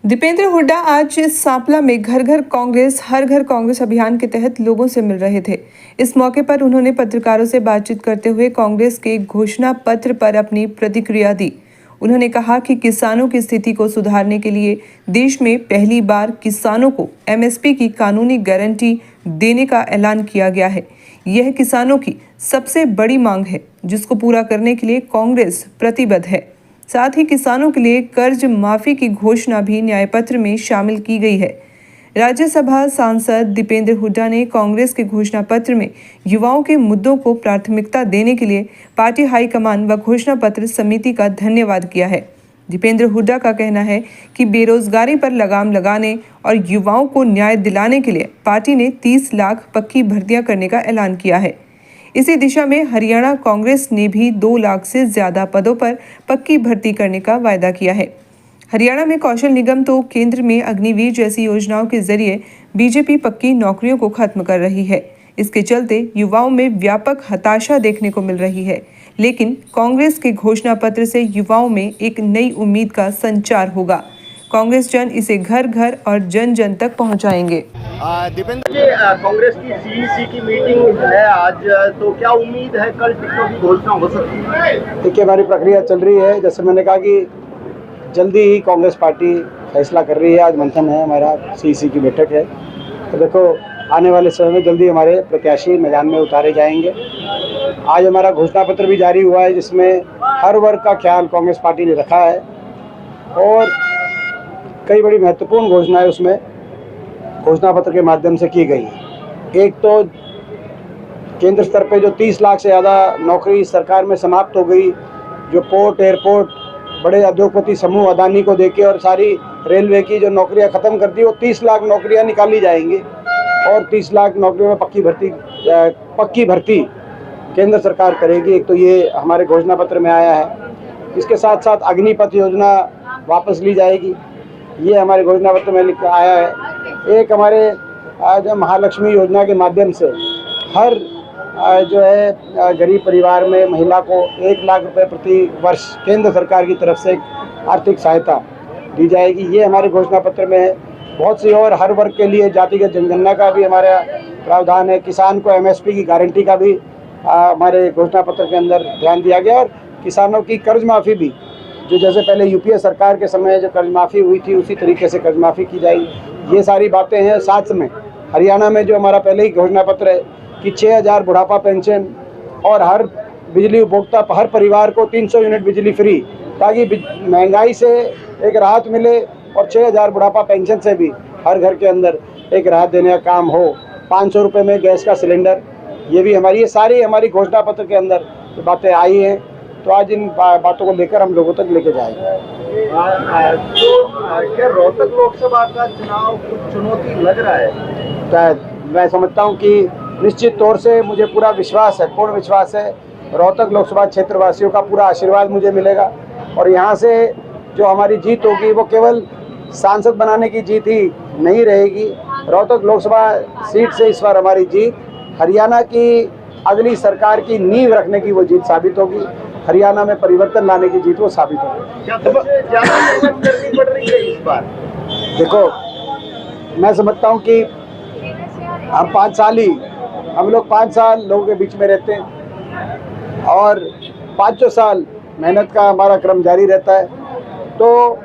दीपेंद्र हुड्डा आज सांपला में घर घर कांग्रेस हर घर कांग्रेस अभियान के तहत लोगों से मिल रहे थे। इस मौके पर उन्होंने पत्रकारों से बातचीत करते हुए कांग्रेस के घोषणा पत्र पर अपनी प्रतिक्रिया दी। उन्होंने कहा कि किसानों की स्थिति को सुधारने के लिए देश में पहली बार किसानों को एमएसपी की कानूनी गारंटी देने का ऐलान किया गया है। यह किसानों की सबसे बड़ी मांग है, जिसको पूरा करने के लिए कांग्रेस प्रतिबद्ध है। साथ ही किसानों के लिए कर्ज माफी की घोषणा भी न्याय पत्र में शामिल की गई है। राज्यसभा सांसद दीपेंद्र हुड्डा ने कांग्रेस के घोषणा पत्र में युवाओं के मुद्दों को प्राथमिकता देने के लिए पार्टी हाईकमान व घोषणा पत्र समिति का धन्यवाद किया है। दीपेंद्र हुड्डा का कहना है कि बेरोजगारी पर लगाम लगाने और युवाओं को न्याय दिलाने के लिए पार्टी ने 30 लाख पक्की भर्तियां करने का ऐलान किया है। इसी दिशा में हरियाणा कांग्रेस ने भी 2 लाख से ज्यादा पदों पर पक्की भर्ती करने का वायदा किया है। हरियाणा में कौशल निगम तो केंद्र में अग्निवीर जैसी योजनाओं के जरिए बीजेपी पक्की नौकरियों को खत्म कर रही है। इसके चलते युवाओं में व्यापक हताशा देखने को मिल रही है, लेकिन कांग्रेस के घोषणा पत्र से युवाओं में एक नई उम्मीद का संचार होगा। कांग्रेस जन इसे घर घर और जन जन तक पहुंचाएंगे। दीपेंद्र जी, कांग्रेस की सीईसी की मीटिंग है आज, तो क्या उम्मीद है कल टिकटों की घोषणा हो सकती है? देखिए, हमारी प्रक्रिया चल रही है। जैसे मैंने कहा कि जल्दी ही कांग्रेस पार्टी फैसला कर रही है। आज मंथन है, हमारा सीईसी की बैठक है। तो देखो, आने वाले समय में जल्दी हमारे प्रत्याशी मैदान में उतारे जाएंगे। आज हमारा घोषणा पत्र भी जारी हुआ है, जिसमें हर वर्ग का ख्याल कांग्रेस पार्टी ने रखा है और कई बड़ी महत्वपूर्ण घोषणाएं उसमें घोषणा पत्र के माध्यम से की गई है। एक तो केंद्र स्तर पे जो 30 लाख से ज़्यादा नौकरी सरकार में समाप्त हो गई, जो पोर्ट, एयरपोर्ट, बड़े उद्योगपति समूह अदानी को देके और सारी रेलवे की जो नौकरियां ख़त्म कर दी, वो 30 लाख नौकरियां निकाली जाएंगी और 30 लाख नौकरियों में पक्की भर्ती केंद्र सरकार करेगी। एक तो ये हमारे घोषणा पत्र में आया है। इसके साथ साथ अग्निपथ योजना वापस ली जाएगी, ये हमारे घोषणा पत्र में लिखा आया है। एक हमारे जो महालक्ष्मी योजना के माध्यम से हर जो है गरीब परिवार में महिला को 1 लाख रुपए प्रति वर्ष केंद्र सरकार की तरफ से आर्थिक सहायता दी जाएगी, ये हमारे घोषणा पत्र में है। बहुत सी और हर वर्ग के लिए जातिगत जनगणना का भी हमारा प्रावधान है। किसान को एमएसपी की गारंटी का भी हमारे घोषणा पत्र के अंदर ध्यान दिया गया और किसानों की कर्ज माफ़ी भी, जो जैसे पहले यूपीए सरकार के समय जो कर्ज माफ़ी हुई थी, उसी तरीके से कर्ज माफ़ी की जाएगी। ये सारी बातें हैं। साथ में हरियाणा में जो हमारा पहले ही घोषणा पत्र है कि 6000 बुढ़ापा पेंशन और हर बिजली उपभोक्ता हर परिवार को 300 यूनिट बिजली फ्री, ताकि महंगाई से एक राहत मिले और 6000 बुढ़ापा पेंशन से भी हर घर के अंदर एक राहत देने का काम हो। 500 रुपये में गैस का सिलेंडर, ये भी ये सारी हमारी घोषणा पत्र के अंदर बातें आई हैं। तो आज इन बातों को लेकर हम लोगों तक लेके जाएंगे। तो क्या रोहतक लोकसभा का चुनाव कुछ चुनौती लग रहा है? मैं समझता हूं कि निश्चित तौर से मुझे पूरा विश्वास है, पूर्ण विश्वास है। रोहतक लोकसभा क्षेत्र वासियों का पूरा आशीर्वाद मुझे मिलेगा और यहाँ से जो हमारी जीत होगी वो केवल सांसद बनाने की जीत ही नहीं रहेगी। रोहतक लोकसभा सीट से इस बार हमारी जीत हरियाणा की अगली सरकार की नींव रखने की वो जीत साबित होगी। हरियाणा में परिवर्तन लाने की जीत वो साबित होगी। क्या सबसे ज़्यादा मेहनत करनी पड़ रही है इस बार? देखो, मैं समझता हूँ कि हम 5 साल ही हम लोग 5 साल लोगों के बीच में रहते हैं और 5 साल मेहनत का हमारा क्रम जारी रहता है। तो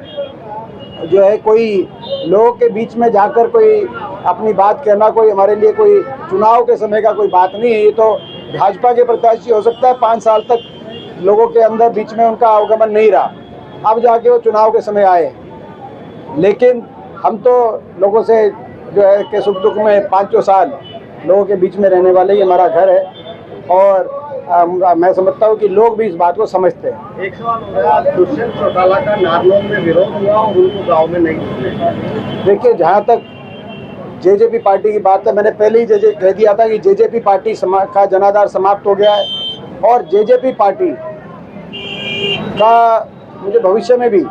जो है, कोई लोगों के बीच में जाकर कोई अपनी बात कहना कोई हमारे लिए कोई चुनाव के समय का कोई बात नहीं है। ये तो भाजपा के प्रत्याशी हो सकता है 5 साल तक लोगों के अंदर बीच में उनका आवागमन नहीं रहा, अब जाके वो चुनाव के समय आए। लेकिन हम तो लोगों से जो है कि सुख दुख में 5 साल लोगों के बीच में रहने वाले, ये हमारा घर है और मैं समझता हूँ कि लोग भी इस बात को समझते हैं। एक सवाल हो रहा है, दुष्यंत चौटाला का नारनौल में विरोध हुआ और उनको गाँव में नहीं घुसने। देखिए, जहाँ तक जेजेपी पार्टी की बात है, मैंने पहले ही कह दिया था कि जेजेपी पार्टी का जनाधार समाप्त हो गया है और जेजेपी पार्टी का मुझे भविष्य में भी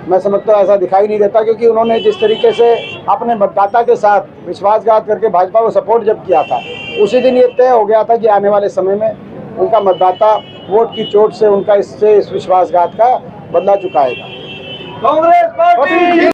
मैं समझता हूँ ऐसा दिखाई नहीं देता, क्योंकि उन्होंने जिस तरीके से अपने मतदाता के साथ विश्वासघात करके भाजपा को सपोर्ट जब किया था, उसी दिन ये तय हो गया था कि आने वाले समय में उनका मतदाता वोट की चोट से इस विश्वासघात का बदला चुकाएगा। कांग्रेस पार्टी